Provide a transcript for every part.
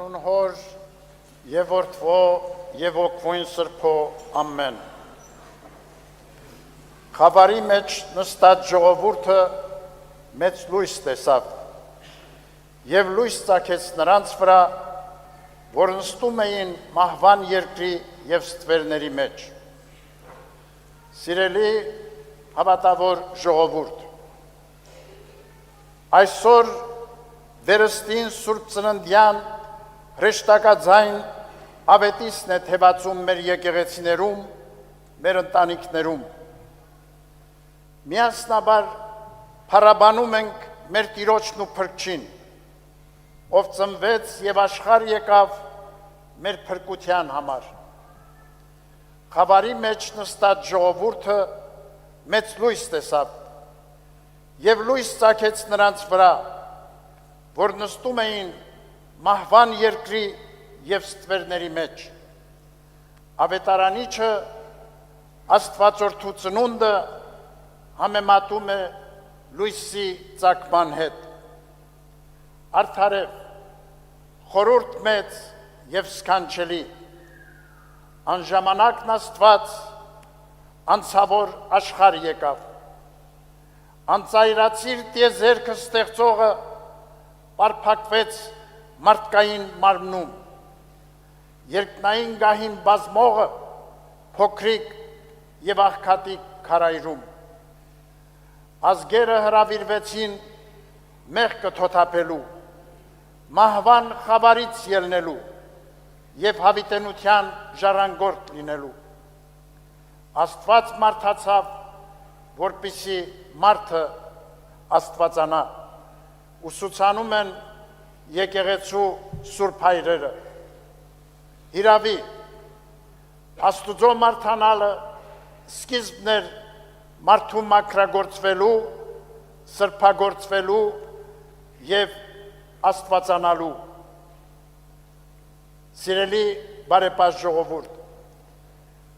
Անուն Հոր եւ Որդվո եւ Օգնույն Սրբո ամեն։ Խավարի մեջ նստած ժողովուրդը մեծ լույս տեսավ եւ լույս ծագեց նրանց վրա, որ նստում էին մահվան երկրի եւ ստվերների մեջ։ Սիրելի հավատավոր ժողովուրդ, այսօր վերստին Սուրբ Ծննդյան հրեշտակաձայն ավետիսն է թևածում մեր եկեղեցիներում, մեր ընտանիքներում։ Միասնաբար փառաբանում ենք մեր Տիրոջն ու Փրկչին, ով ծնվեց եւ աշխարհ եկավ մեր փրկության համար։ Խավարի մեջ նստած ժողովուրդը մեծ լույս տեսավ եւ լույս ծագեց նրանց վրա, որ նստում էին մահվան երկրի եւ ստվերների մեջ։ Ավետարանիչը Աստվածորդու ծնունդը համեմատում է լույսի ծագման հետ։ Արդարև, խորհուրդ մեծ եւ սքանչելի, անժամանակն Աստված անցավոր աշխարհ եկավ։ Անծայրացիր տիեզերքը ստեղծողը պարփակվեց մարդկային մարմնում, երկնային գահին բազմողը փոքրիկ եւ աղքատիկ քարայրում։ Ազգերը հրավիրվեցին մեղքը թոթափելու, մահվան խավարից ելնելու եւ հավիտենության ժառանգորդ լինելու։ Աստված մարդացավ, որպեսզի մարդը աստվածանա։ Ուսուցանում են եկեղեցու սուրբ հայրերը։ Իրավի, Աստուծո մարդանալը սկիզբն էր մարդու մաքրագործվելու, սրբագործվելու եւ աստվածանալու։ Սիրելի բարեպաշտ ժողովուրդ,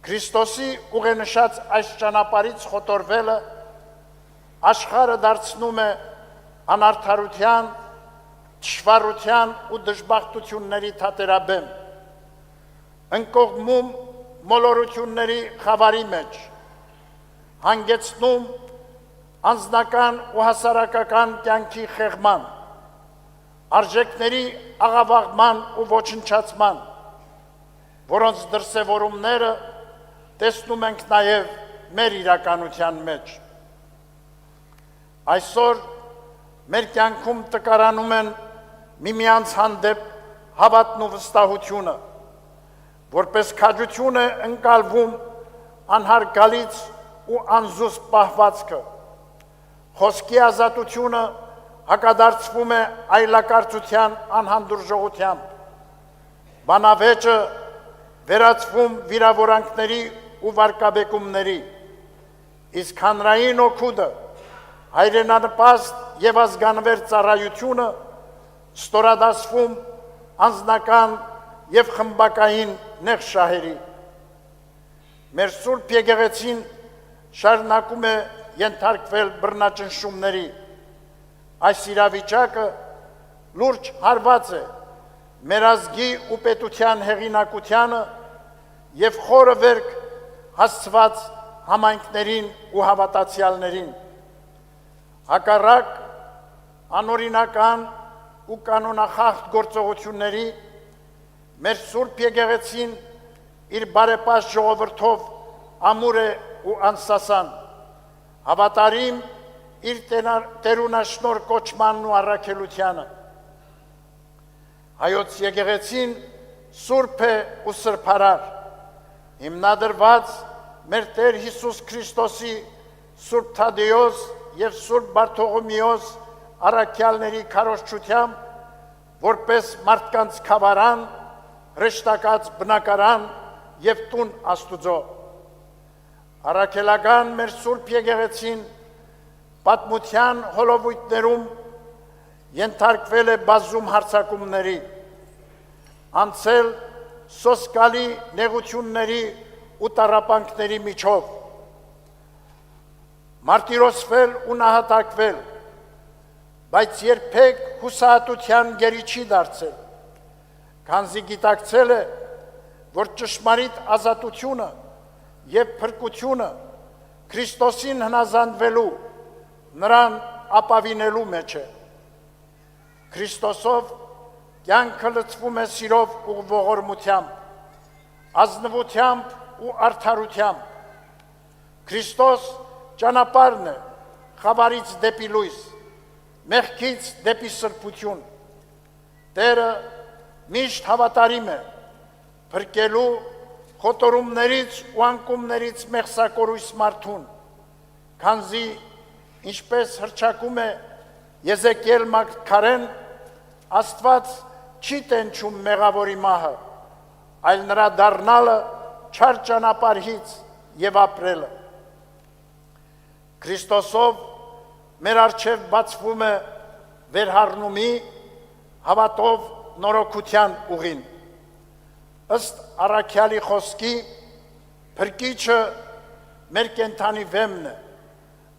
Քրիստոսի ուղենշած այս ճանապարհից խոտորվելը աշխարհը դարձնում է անարդարության, թշվառության ու դժբախտությունների թատերաբեմ, ընկողմում մոլորությունների խավարի մեջ, հանգեցնում անձնական ու հասարակական կյանքի խեղման, արժեքների աղավաղման ու ոչնչացման, որոնց դրսևորումները տեսնում ենք նաև մեր իրականության մեջ։ Այսօր մեր կյանքում տկարանում են միմյանց հանդեպ հավատն ու վստահությունը, որպես քաջություն է ընկալվում անհարգալից ու անզուսպ պահվածքը, խոսքի ազատությունը հակադարձվում է այլակարծության անհանդուրժողությամբ, բանավեճը վերածվում վիրավորանքների ու վարկաբեկումների, իսկ հանրային օգուտը, հայրենանպաստ եւ ազգանվեր ծառայությունը ստորադասվում անձնական եւ խմբակային նեղ շահերի։ Մեր Սուրբ եկեղեցին շարունակում է ենթարկվել բռնաճնշումների։ Այս իրավիճակը լուրջ հարված է մեր ազգի ու պետության հեղինակությանը եւ խորը վերք հասցված համայնքներին ու հավատացյալներին։ Հակառակ անօրինական ու կանոնախախտ գործողությունների մեր Սուրբ եկեղեցին իր բարեպաշտ ժողովրդով ամուր է ու անսասան, հավատարիմ իր տերունաշնոր կոչմանն ու առաքելությանը։ Հայոց եկեղեցին սուրբ է ու սրբարար, հիմնադրված մեր Տեր Հիսուս Քրիստոսի Սուրբ Թադեոս եւ Սուրբ Բարթողոմեոս առաքյալների քարոզչությամբ, որպես մարդկանց խավարան, հրեշտակած բնակարան եւ տուն Աստուծո։ Առաքելական մեր Սուրբ եկեղեցին պատմության հոլովույթներում ենթարկվել է բազում հարձակումների, անցել սոսկալի նեղությունների ու տառապանքների միջով, մարտիրոսվել ու նահատակվել, բայց երբեք հուսահատության գերի չի դարձել, քանզի գիտակցել է, որ ճշմարիտ ազատությունը եւ փրկությունը Քրիստոսին հնազանդվելու, նրան ապավինելու մեջ է։ Քրիստոսով կյանքը լցվում է սիրով ու ողորմությամբ, ազնվությամբ ու արդարությամբ։ Քրիստոս ճանապարհն է խավարից դեպի լույս, մեղքից դեպի սրբություն։ Տերը միշտ հավատարիմ է փրկելու խոտորումներից ու անկումներից մեղսակորույս մարդուն, քանզի ինչպես հռչակում է Եզեկիել մարգարեն, Աստված չի տենչում մեղավորի մահը, այլ նրա դառնալը չար ճանապարհից եւ ապրելը։ Քրիստոսով մեր առջև բացվում է վերհառնումի, հավատով նորոգության ուղին։ Ըստ առաքյալի խոսքի, փրկիչը մեր կենդանի վեմն է,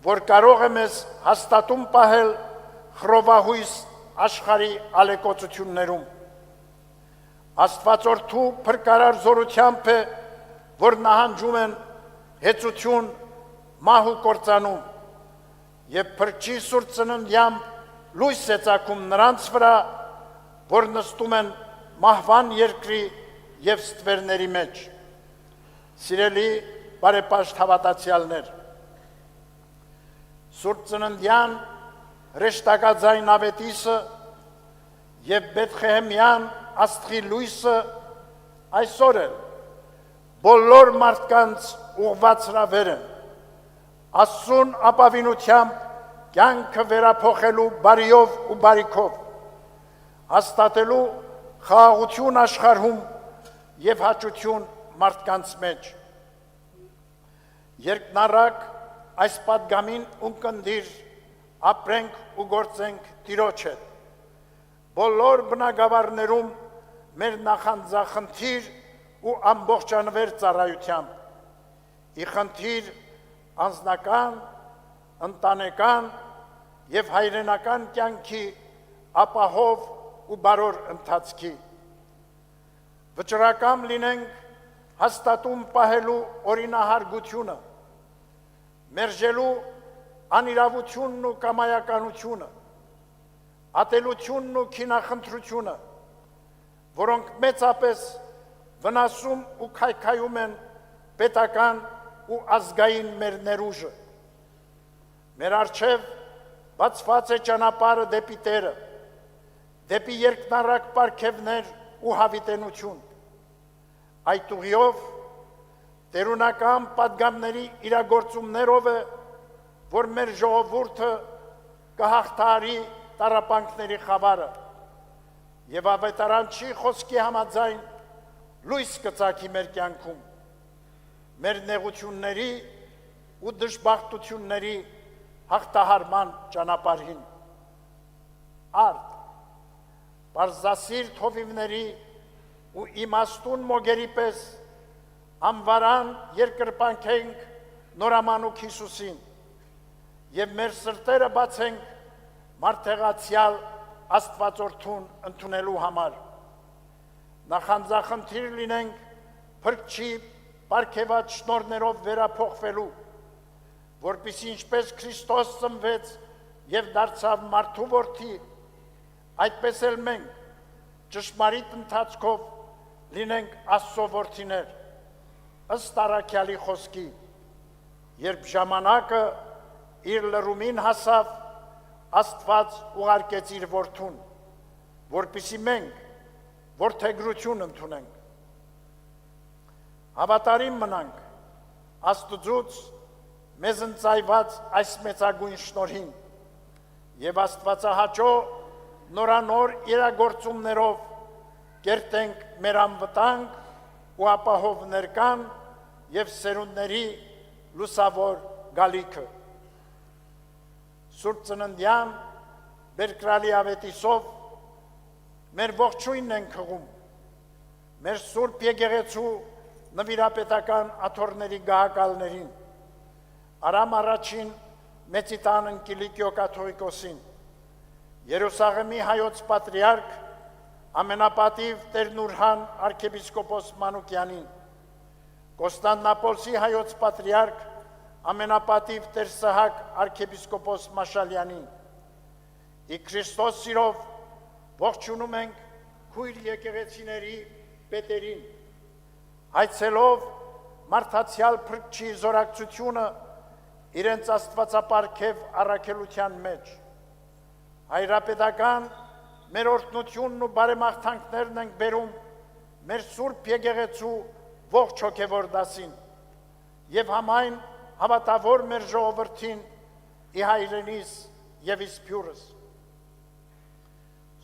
որ կարող է մեզ հաստատում պահել խռովահույս աշխարհի ալեկոծություններում։ Աստվածորդու փրկարար զորությամբ է, որ նահանջում են հեծություն, մահ ու կործանում, եւ փրկչի սուրբ ծննդյամբ լույս է ծագում նրանց վրա, որ նստում են մահվան երկրի եւ ստվերների մեջ։ Սիրելի բարեպաշտ հավատացյալներ, Սուրբ ծննդյան հրեշտակաձայն ավետիսը եւ Բեթխեհեմյան աստղի լույսը այսօր էլ բոլոր մարդկանց ուղղված հրավեր են Աստծուն ապավինությամբ կյանքը վերափոխելու բարիով ու բարիքով, հաստատելու խաղաղություն աշխարհում եւ հաճություն մարդկանց մեջ։ Երկնառակ այս պատգամին ունկնդիր ապրենք ու գործենք Տիրոջ հետ։ Բոլոր բնակավարներում մեր նախանձախնդիր ու ամբողջանվեր ծառայությամբ։ Ի խնդիր անձնական, ընտանեկան եւ հայրենական կյանքի ապահով ու բարոր ընթացքի։ Վճռակամ լինենք հաստատում պահելու օրինահարգությունը, մերժելու անիրավությունն ու կամայականությունը, ատելությունն ու քինախնդրությունը, որոնք մեծապես վնասում ու քայքայում են պետական ու ազգային մեր ներուժը։ Մեր առջև բացված է ճանապարհը դեպի Տերը, դեպի երկնառակ պարգևներ ու հավիտենություն։ Այդ ուղիով տերունական պատգամների իրագործումներով է, որ մեր ժողովուրդը կհաղթահարի տառապանքների խավարը եւ ավետարանչի խոսքի համաձայն լույս կծագի մեր կյանքում, մեր նեղությունների ու դժբախտությունների հաղթահարման ճանապարհին։ Արդ, պարզասիրտ հովիվների ու իմաստուն մոգերի պես անվարան երկրպանքենք նորամանուկ Հիսուսին եւ մեր սրտերը բացենք մարդեղացյալ Աստվածորդուն ընդունելու համար։ Նախանձախնդիր լինենք փրկչի պարգևած շնորհներով վերափոխվելու, որպեսզի ինչպես Քրիստոս ծնվեց եւ դարձավ մարդու որդի, այդպես էլ մենք ճշմարիտ ընթացքով լինենք Աստծո որդիներ, ըստ առաքյալի խոսքի, երբ ժամանակը իր լրումին հասավ, Աստված ուղարկեց իր որդուն, որպեսզի մենք որդեգրություն ընդունենք։ Հավատարիմ մնանք Աստծուց մեզ ընծայված այս մեծագույն շնորհին եւ Աստվածահաճո նորանոր իրագործումներով կերտենք մեր անվտանգ ու ապահով ներկան եւ սերունդների լուսավոր գալիքը։ Սուրբ ծննդյան Բերկրալի ավետիսով մեր ողջույնն ենք հղում, մեր Սուրբ եկեղեցու նվիրապետական աթոռների գահակալներին, Արամ առաջին Մեծիտան Կիլիկիո կաթողիկոսին, Երուսաղեմի հայոց պատրիարք ամենապատիվ Տեր Նուրհան arczepiskopos Մանուկյանին, Կոստանդնապոլսի հայոց պատրիարք ամենապատիվ Տեր Սահակ arczepiskopos Մաշալյանին, ի Քրիստոս սիրով ողջունում ենք քույր եկեղեցիների պետերին, հայցելով մարդացյալ փրկչի զորակցությունը իրենց աստվածապարգև առաքելության մեջ, հայրապետական մեր օրհնությունն ու բարեմաղթանքներն ենք բերում մեր Սուրբ Եկեղեցու ողջ հոգևոր դասին եւ համայն հավատավոր մեր ժողովրդին ի հայրենիս եւ իսփյուրս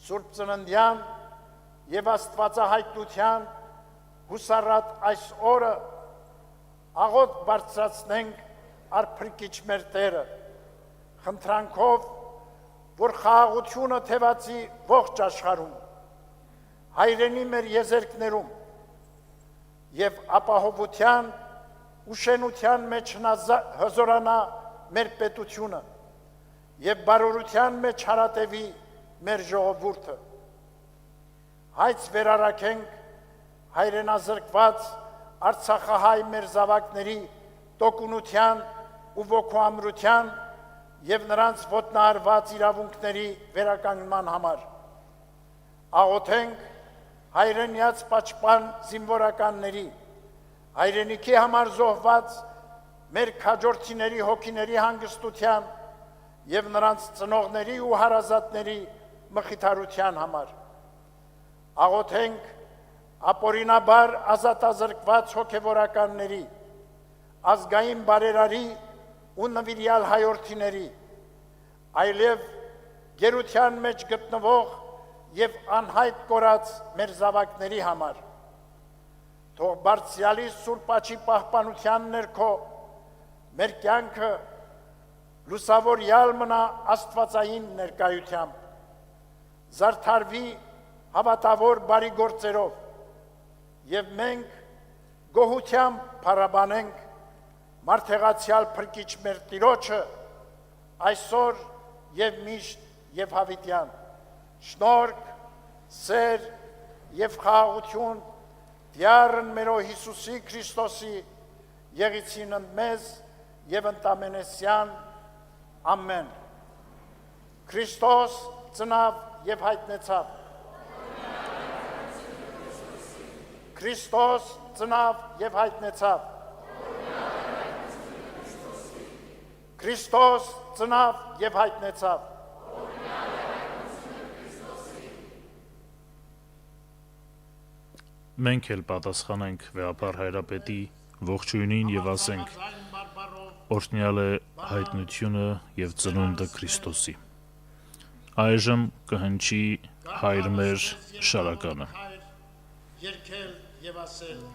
Սուրբ Ծննդյան եւ Աստվածահայտնության հուսառատ այս օրը աղոտ բարձրացնենք արփրկիչ մեր Տերը խնդրանքով որ խաղաղությունը թևածի ողջ աշխարհում հայրենի մեր եզերքներում եւ ապահովության ու շենության մեջ հզորանա մեր պետությունը եւ բարօրության մեջ հարատևի մեր ժողովուրդը հայց վերարակենք հայրենազրկված արցախահայ մեր զավակների տոկունության ու ոգուամրության եւ նրանց ոտնահարված իրավունքների վերականգնման համար աղոթենք հայրենյաց պաշտպան զինվորականների հայրենիքի համար զոհված մեր քաջորդիների հոգիների հանգստության եւ նրանց ծնողների ու հարազատների մխիթարության համար աղոթենք ապօրինաբար ազատազրկված հոգևորականների ազգային բարերարի ու նվիրյալ հայորդիների, այլև գերության մեջ գտնվող և անհայտ կորած մեր զավակների համար, թող բարձրյալի Սուրբ Աջի պահպանության ներքո մեր կյանքը լուսավորյալ մնա աստվածային ներկայությամբ, զարդարվի հավատավոր բարի գործերով և մենք գոհությամբ փառաբանենք մարդեղացյալ փրկիչ մեր Տիրոջը այսօր եւ միշտ եւ հավիտյան շնորհք սեր եւ խաղաղություն դյարն մերո Հիսուսի Քրիստոսի եղիցին մեզ եւ ընտամենեսյան ամեն Քրիստոս ծնավ եւ հայտնեցավ Քրիստոս ծնավ եւ հայտնեցավ Քրիստոս ծնավ եւ հայտնեցավ Մենք էլ պատասխանենք վեհապար հայրապետի ողջույնին եւ ասենք օրհնյալ է հայտնությունը եւ ծնունդը Քրիստոսի Այժմ կհնչի հայր մեր շարականը Երկել եւ ասել